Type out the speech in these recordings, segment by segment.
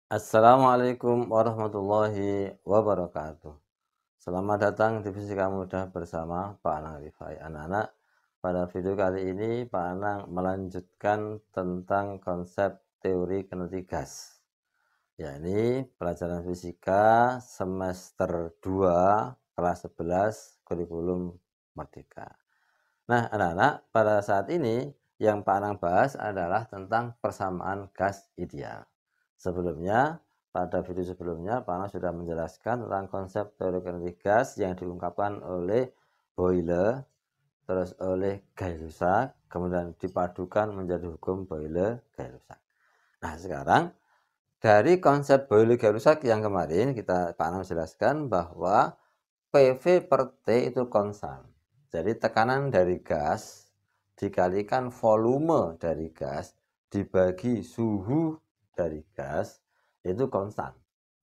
Assalamualaikum warahmatullahi wabarakatuh. Selamat datang di Fisika Mudah bersama Pak Anang Rifai. Anak-anak, pada video kali ini Pak Anang melanjutkan tentang konsep teori kinetik gas, yakni pelajaran fisika semester 2 kelas 11 kurikulum Merdeka. Nah, anak-anak, pada saat ini yang Pak Anang bahas adalah tentang persamaan gas ideal. Sebelumnya, pada video sebelumnya, Pak Anang sudah menjelaskan tentang konsep teori kinetik gas yang diungkapkan oleh Boyle, terus oleh Gay-Lussac, kemudian dipadukan menjadi hukum Boyle-Gay-Lussac. Nah, sekarang dari konsep Boyle-Gay-Lussac yang kemarin Pak Anang jelaskan bahwa PV per T itu konstan. Jadi tekanan dari gas dikalikan volume dari gas dibagi suhu dari gas itu konstan.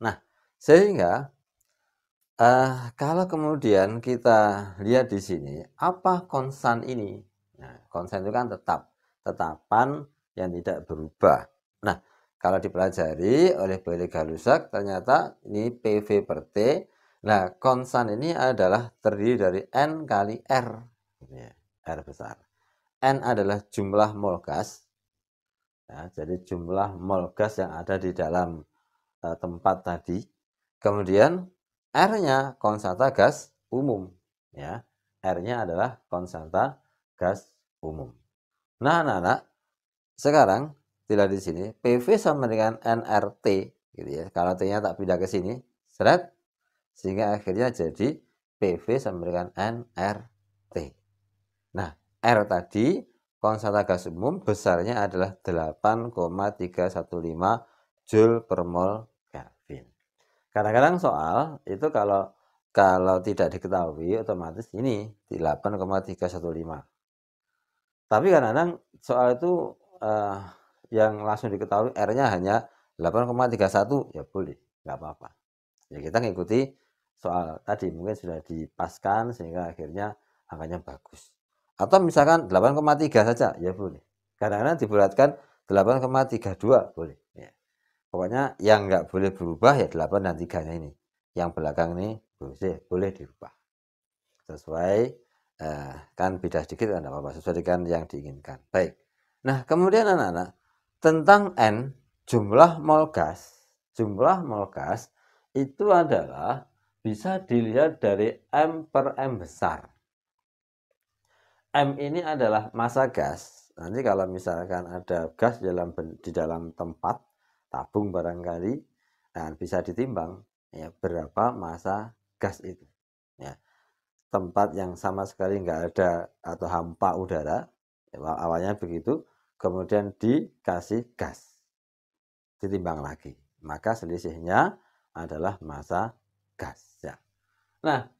Nah, sehingga kalau kemudian kita lihat di sini, apa konstan ini? Nah, konstan itu kan tetapan yang tidak berubah. Nah, kalau dipelajari oleh Boyle-Gay-Lussac, ternyata ini PV per T. Nah, konstan ini adalah terdiri dari N kali R, R besar. N adalah jumlah mol gas, ya, jadi jumlah mol gas yang ada di dalam tempat tadi. Kemudian R-nya konstanta gas umum, ya. R-nya adalah konstanta gas umum. Nah, anak-anak, sekarang dilihat di sini PV sama dengan nRT, gitu ya. Kalau T-nya tak pindah ke sini, seret, sehingga akhirnya jadi PV sama dengan nRT. Nah, R tadi konstanta gas umum besarnya adalah 8,315 Joule per mol Kelvin. Kadang-kadang soal itu kalau tidak diketahui otomatis ini 8,315. Tapi kadang-kadang soal itu yang langsung diketahui R-nya hanya 8,31, ya boleh, nggak apa-apa. Ya kita ngikuti soal tadi mungkin sudah dipaskan sehingga akhirnya angkanya bagus. Atau misalkan 8,3 saja, ya boleh. Kadang-kadang dibulatkan 8,32 boleh. Ya. Pokoknya yang nggak boleh berubah ya 8 dan 3-nya ini. Yang belakang ini boleh dirubah. Sesuai, kan beda sedikit kan apa-apa, sesuai dengan yang diinginkan. Baik. Nah, kemudian anak-anak, tentang N, jumlah mol gas. Jumlah mol gas itu adalah bisa dilihat dari M per M besar. M ini adalah massa gas. Nanti kalau misalkan ada gas di dalam tempat, tabung barangkali, nah bisa ditimbang ya berapa massa gas itu. Ya. Tempat yang sama sekali nggak ada atau hampa udara, ya, awalnya begitu, kemudian dikasih gas, ditimbang lagi. Maka selisihnya adalah massa gas. Ya. Nah,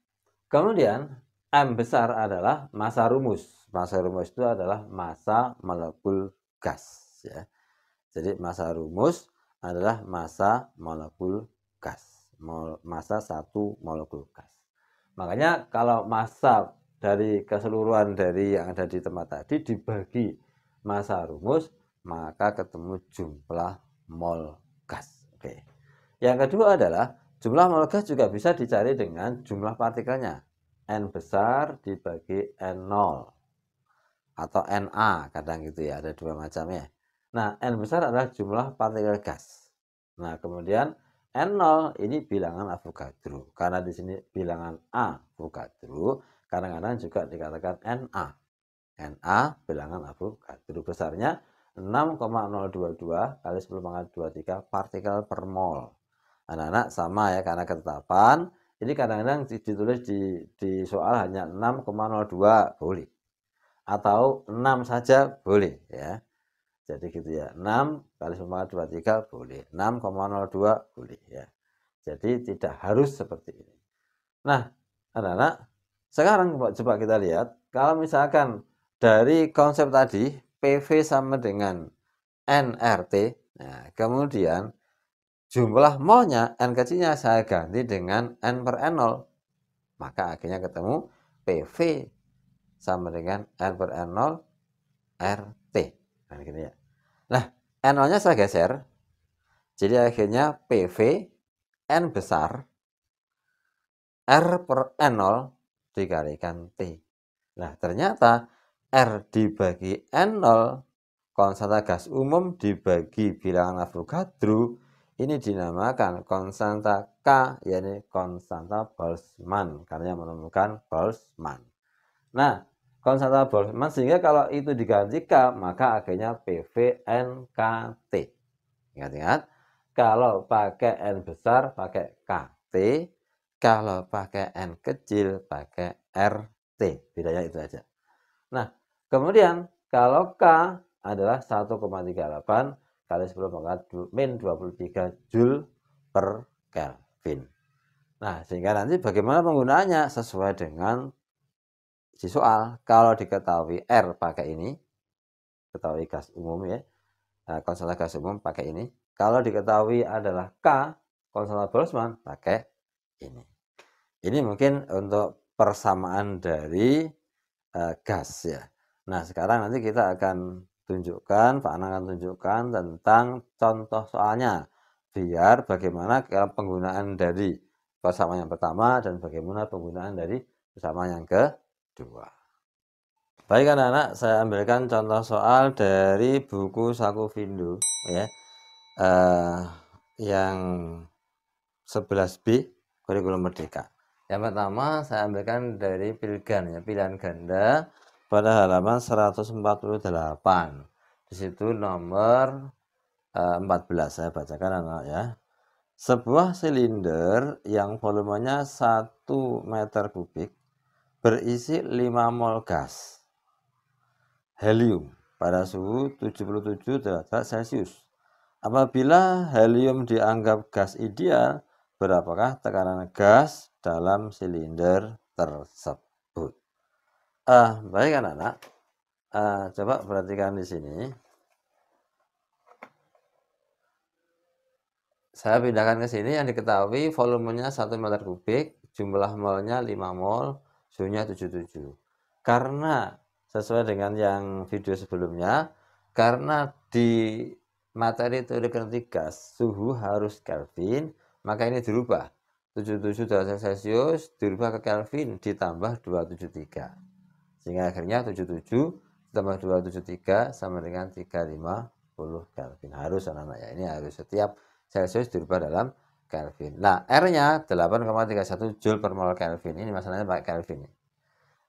kemudian M besar adalah massa rumus. Massa rumus itu adalah massa molekul gas. Ya. Jadi massa rumus adalah massa molekul gas. Massa satu molekul gas. Makanya kalau massa dari keseluruhan dari yang ada di tempat tadi dibagi massa rumus, maka ketemu jumlah mol gas. Oke. Yang kedua adalah jumlah mol gas juga bisa dicari dengan jumlah partikelnya. N besar dibagi N0 atau Na, kadang gitu ya, ada dua macamnya. Nah, N besar adalah jumlah partikel gas. Nah, kemudian N0 ini bilangan Avogadro. Karena di sini bilangan Avogadro, kadang-kadang juga dikatakan Na. Na bilangan Avogadro, besarnya 6,022 kali 10 pangkat 23 partikel per mol. Anak-anak sama ya, karena ketetapan ini kadang-kadang ditulis di soal hanya 6,02 boleh, atau 6 saja boleh ya. Jadi gitu ya, 6 kali 10 pangkat 23 boleh, 6,02 boleh ya. Jadi tidak harus seperti ini. Nah, anak-anak, sekarang coba kita lihat, kalau misalkan dari konsep tadi PV sama dengan nRT, nah kemudian jumlah molnya N kecilnya saya ganti dengan N per N0, maka akhirnya ketemu PV sama dengan N per N0 RT. Nah, gini ya. Nah, N0-nya saya geser, Jadi akhirnya PV N besar R per N0 dikalikan T. Nah, ternyata R dibagi N0, konstanta gas umum dibagi bilangan Avogadro, ini dinamakan konstanta K, yaitu konstanta Boltzmann, karena yang menemukan Boltzmann. Nah, konstanta Boltzmann, sehingga kalau itu diganti K, maka akhirnya PVNKT. Ingat-ingat, kalau pakai N besar, pakai KT, kalau pakai N kecil, pakai RT. Bedanya itu aja. Nah, kemudian kalau K adalah 1,38 kali 10 pangkat min 23 Joule per Kelvin. Nah, sehingga nanti bagaimana penggunaannya sesuai dengan si soal. Kalau diketahui R pakai ini, ketahui gas umum ya, konstanta gas umum pakai ini. Kalau diketahui adalah K, konstanta Boltzmann, pakai ini. Ini mungkin untuk persamaan dari gas ya. Nah, sekarang nanti kita akan tunjukkan, Pak Anang akan tunjukkan tentang contoh soalnya. Biar bagaimana penggunaan dari persamaan yang pertama dan bagaimana penggunaan dari persamaan yang kedua. Baik anak-anak, saya ambilkan contoh soal dari buku Saku Vindo ya. Yang 11B kurikulum merdeka. Yang pertama saya ambilkan dari Pilgan ya, pilihan ganda pada halaman 148. Di situ nomor 14 saya bacakan anak ya. Sebuah silinder yang volumenya 1 meter kubik berisi 5 mol gas helium pada suhu 77 derajat Celcius. Apabila helium dianggap gas ideal, berapakah tekanan gas dalam silinder tersebut? Baik anak-anak, coba perhatikan di sini. Saya pindahkan ke sini, yang diketahui volumenya 1 meter kubik, jumlah molnya 5 mol, suhunya 77. Karena sesuai dengan yang video sebelumnya, karena di materi teori kinetik gas suhu harus Kelvin, maka ini dirubah. 77 derajat Celcius dirubah ke Kelvin ditambah 273. Sehingga akhirnya 77 ditambah 273 sama dengan 350 Kelvin. Harus anak-anak ya, ini harus setiap Celcius dirubah dalam Kelvin. Nah, R-nya 8,31 Joule per mol Kelvin. Ini masalahnya pakai Kelvin.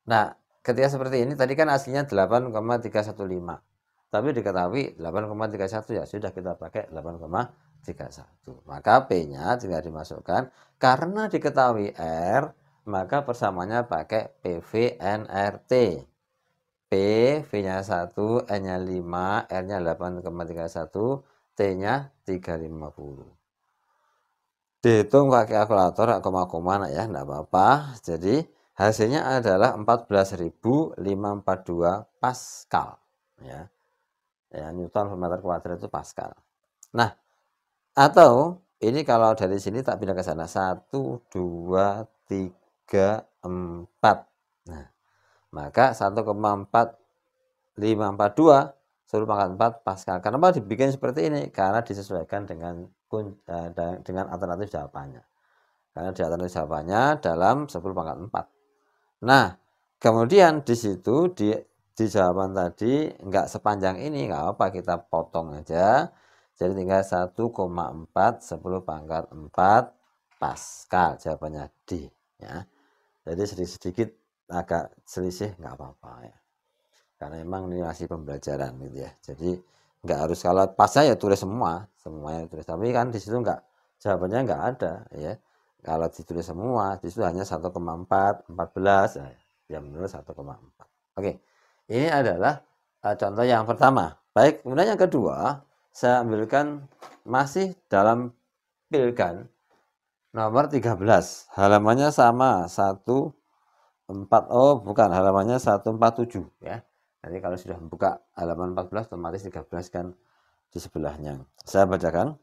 Nah, ketika seperti ini, tadi kan aslinya 8,315. Tapi diketahui 8,31 ya sudah kita pakai 8,31. Maka P-nya tinggal dimasukkan. Karena diketahui R, maka persamaannya pakai PVNRT. P, V-nya 1, N-nya 5, R-nya 8,31, T-nya 350. Dihitung pakai kalkulator, koma-koma ya, enggak apa-apa. Jadi hasilnya adalah 14.542 Pascal ya. Ya, Newton per meter kuadrat itu Pascal. Nah, atau ini kalau dari sini tak pindah ke sana, 1, 2, 3, 4. Nah, maka 1,4542 10 pangkat 4 Pascal. Kenapa dibikin seperti ini? Karena disesuaikan dengan alternatif jawabannya. Karena di alternatif jawabannya dalam 10 pangkat 4. Nah, kemudian di situ di jawaban tadi enggak sepanjang ini, enggak apa, kita potong aja. Jadi tinggal 1,4 10 pangkat 4 Pascal, jawabannya D ya. Jadi sedikit-sedikit agak selisih enggak apa-apa ya. Karena memang ini masih pembelajaran gitu ya. Jadi enggak harus, kalau pasnya ya tulis semuanya tulis. Tapi kan di situ enggak, jawabannya enggak ada ya. Kalau ditulis semua, di situ hanya 1,4 14 ya, menurut 1,4. Oke. Ini adalah contoh yang pertama. Baik, kemudian yang kedua, saya ambilkan masih dalam Pilgan nomor 13. Halamannya sama, 14, oh bukan, halamannya 147 ya. Nanti kalau sudah membuka halaman 14 otomatis 13 kan di sebelahnya. Saya bacakan.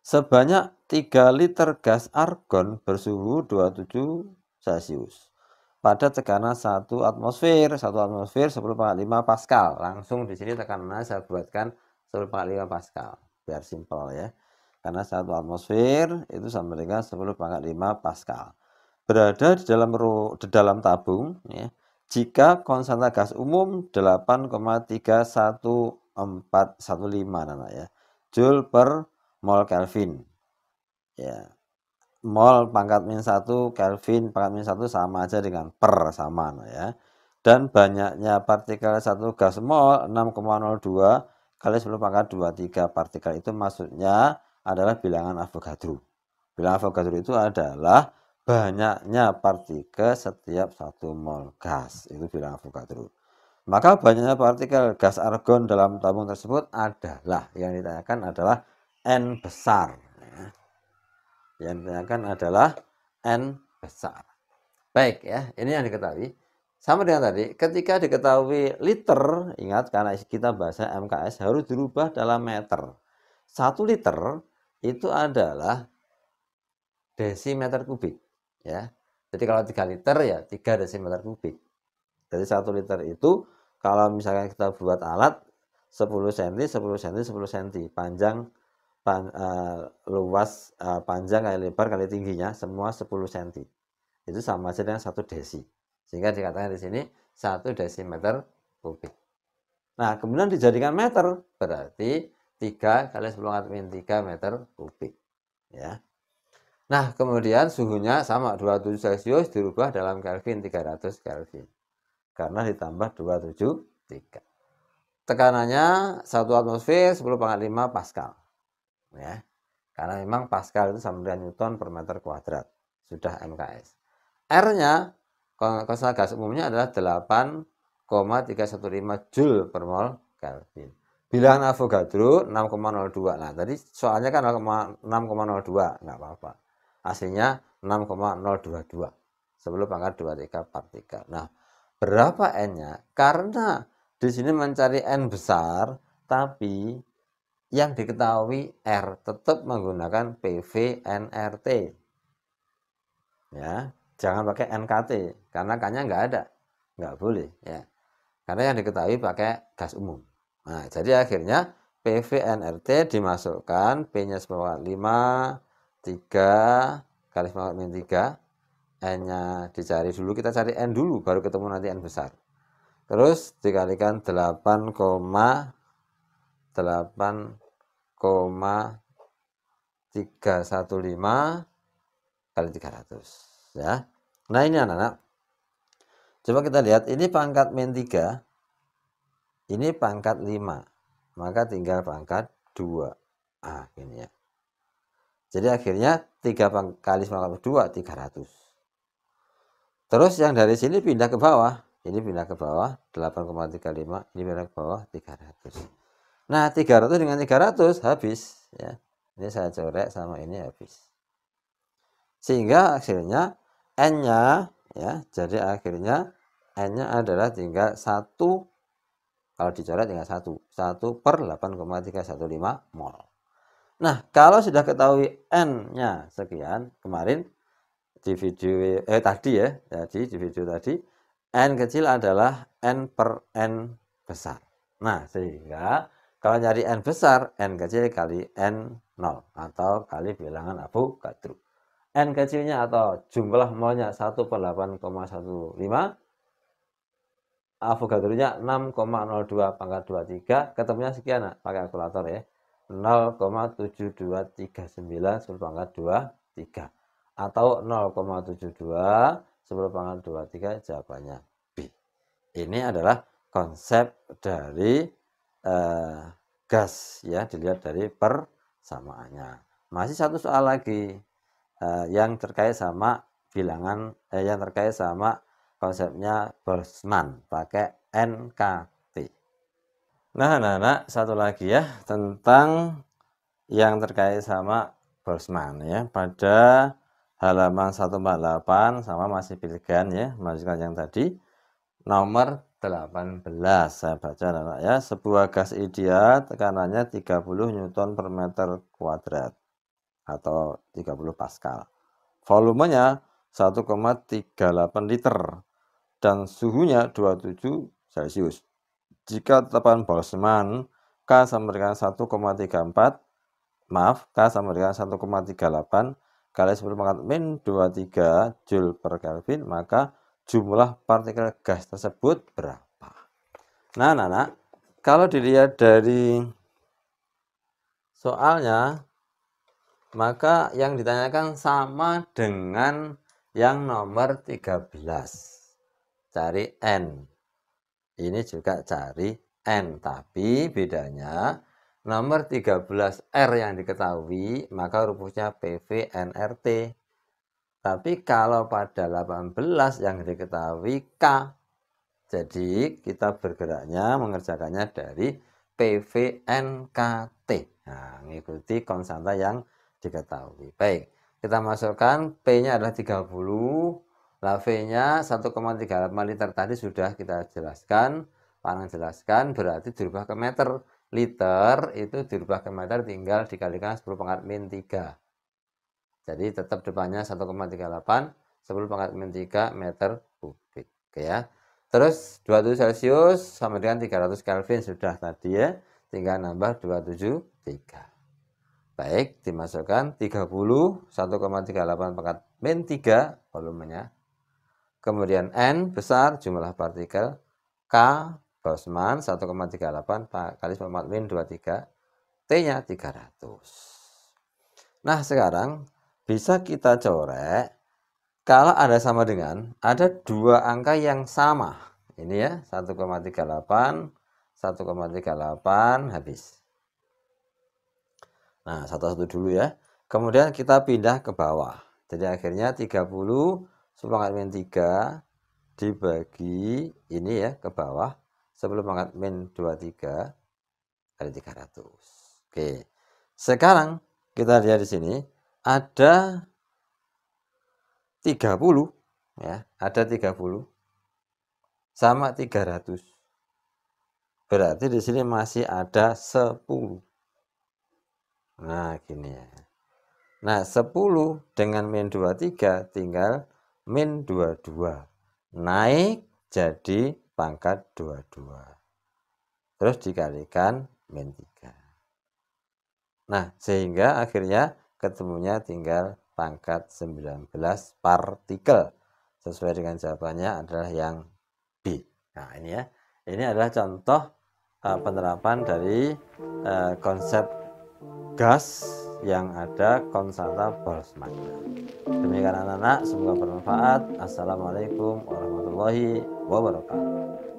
Sebanyak 3 liter gas argon bersuhu 27 Celcius pada tekanan 1 atmosfer 10,5 Pascal. Langsung di sini tekanannya saya buatkan 10,5 Pascal. biar simpel ya. Karena 1 atmosfer itu sama dengan 10⁵ Pascal. Berada di dalam tabung ya. Jika konstanta gas umum 8,31415 Nana ya. Joule per mol Kelvin. Ya. Mol pangkat min 1 Kelvin pangkat min 1 sama aja dengan per sama ya. Dan banyaknya partikel satu gas mol 6,02 kali 10⁻23 partikel itu maksudnya adalah bilangan Avogadro. Bilangan Avogadro itu adalah banyaknya partikel setiap 1 mol gas. Itu bilangan Avogadro. Maka banyaknya partikel gas argon dalam tabung tersebut adalah, yang ditanyakan adalah N besar. Yang ditanyakan adalah N besar. Baik ya, ini yang diketahui. Sama dengan tadi, ketika diketahui liter, ingat karena kita bahasa MKS harus dirubah dalam meter. 1 liter itu adalah desimeter kubik ya. Jadi kalau 3 liter ya 3 desimeter kubik. Jadi 1 liter itu kalau misalkan kita buat alat 10 cm, 10 cm, 10 cm panjang luas panjang kali lebar kali tingginya semua 10 cm. Itu sama saja dengan 1 desi. Sehingga dikatakan di sini 1 desimeter kubik. Nah, kemudian dijadikan meter berarti 3 kali 10⁻³ meter kubik ya. Nah, kemudian suhunya sama 27 Celcius dirubah dalam Kelvin 300 Kelvin. Karena ditambah 273. Tekanannya 1 atmosfer 10⁵ Pascal. Ya. Karena memang Pascal itu sama dengan Newton per meter kuadrat. Sudah MKS. R-nya konstanta gas umumnya adalah 8,315 Joule per mol Kelvin. Bilangan Avogadro 6,02. Nah, tadi soalnya kan 6,02, enggak apa-apa. Aslinya 6,022. 10⁻23 partikel. Nah, berapa N-nya? Karena di sini mencari N besar, tapi yang diketahui R tetap menggunakan PV nRT. Ya, jangan pakai NKT karena K-nya nggak ada, nggak boleh ya. Karena yang diketahui pakai gas umum. Nah, jadi akhirnya PV nRT dimasukkan P-nya 10⁻5 3 kali 10⁻3, N-nya dicari dulu, kita cari N dulu baru ketemu nanti N besar. Terus dikalikan 8,315 kali 300 ya. Nah, ini anak-anak. Coba kita lihat, ini pangkat min 3. Ini pangkat 5. Maka tinggal pangkat 2. Ah, ini ya. Jadi akhirnya 3 kali 2 300. Terus yang dari sini pindah ke bawah. Ini pindah ke bawah 8,35, ini pindah ke bawah 300. Nah, 300 dengan 300 habis ya. Ini saya coret sama ini habis. Sehingga akhirnya N-nya ya, jadi akhirnya N-nya adalah tinggal 1, kalau dicoret tinggal 1 per 8,315 mol. Nah, kalau sudah ketahui N-nya sekian, kemarin di video tadi ya, jadi di video tadi N kecil adalah N per N besar. Nah, sehingga kalau nyari N besar, N kecil kali N0 atau kali bilangan Avogadro. N kecilnya atau jumlah molnya 1 per 8,15, Avogadro-nya 6,02 pangkat 23, ketemunya sekian nah, pakai kalkulator ya. 0,7239 10 pangkat 23 atau 0,72 10 pangkat 23, jawabannya B. Ini adalah konsep dari gas ya, dilihat dari persamaannya. Masih satu soal lagi yang terkait sama bilangan yang terkait sama konsepnya Boltzmann pakai NKT. Nah, anak-anak, satu lagi ya tentang yang terkait sama Boltzmann ya. Pada halaman 148 sama masih pilihan ya, masukkan yang tadi nomor 18. Saya baca anak ya, sebuah gas ideal tekanannya 30 Newton per meter kuadrat atau 30 Pascal. Volumenya 1,38 liter dan suhunya 27 Celcius. Jika tetapan Boltzmann K sama dengan 1,34 maaf, K sama dengan 1,38 kali 10 pangkat min 23 Joule per Kelvin, maka jumlah partikel gas tersebut berapa? Nah, anak-anak, kalau dilihat dari soalnya, maka yang ditanyakan sama dengan yang nomor 13. Cari N. Ini juga cari N, tapi bedanya nomor 13R yang diketahui, maka rumusnya PV NRT. Tapi kalau pada 18 yang diketahui K. Jadi kita bergeraknya mengerjakannya dari PVNKT. Nah, mengikuti konstanta yang diketahui. Baik, kita masukkan P-nya adalah 30, lah V-nya 1,38 liter tadi sudah kita jelaskan, Panang jelaskan, berarti dirubah ke meter. Liter itu dirubah ke meter tinggal dikalikan 10 pangkat min 3. Jadi tetap depannya 1,38, 10 pangkat min 3 meter kubik. Oke ya. Terus 27 Celcius sama dengan 300 Kelvin sudah tadi ya. Tinggal nambah 273. Baik, dimasukkan 30, 1,38 pangkat min 3 volumenya. Kemudian N besar jumlah partikel. K Boltzmann 1,38 kali 10 pangkat min 23. T-nya 300. Nah, sekarang bisa kita coret kalau ada sama dengan ada dua angka yang sama. Ini ya, 1,38, 1,38 habis. Nah, satu-satu dulu ya. Kemudian kita pindah ke bawah. Jadi akhirnya 30 10 pangkat min 3 dibagi ini ya ke bawah 10 pangkat min 23 kali 300. Oke. Sekarang kita lihat di sini ada 30 ya, ada 30 sama 300. Berarti di sini masih ada 10. Nah, gini ya. Nah, 10 dengan min 23 tinggal min 22. Naik jadi pangkat 22. Terus dikalikan min 3. Nah, sehingga akhirnya ketemunya tinggal pangkat 19 partikel. Sesuai dengan jawabannya adalah yang B. Nah, ini ya. Ini adalah contoh penerapan dari konsep gas yang ada konstanta Boltzmann. Demikian anak-anak, semoga bermanfaat. Assalamualaikum warahmatullahi wabarakatuh.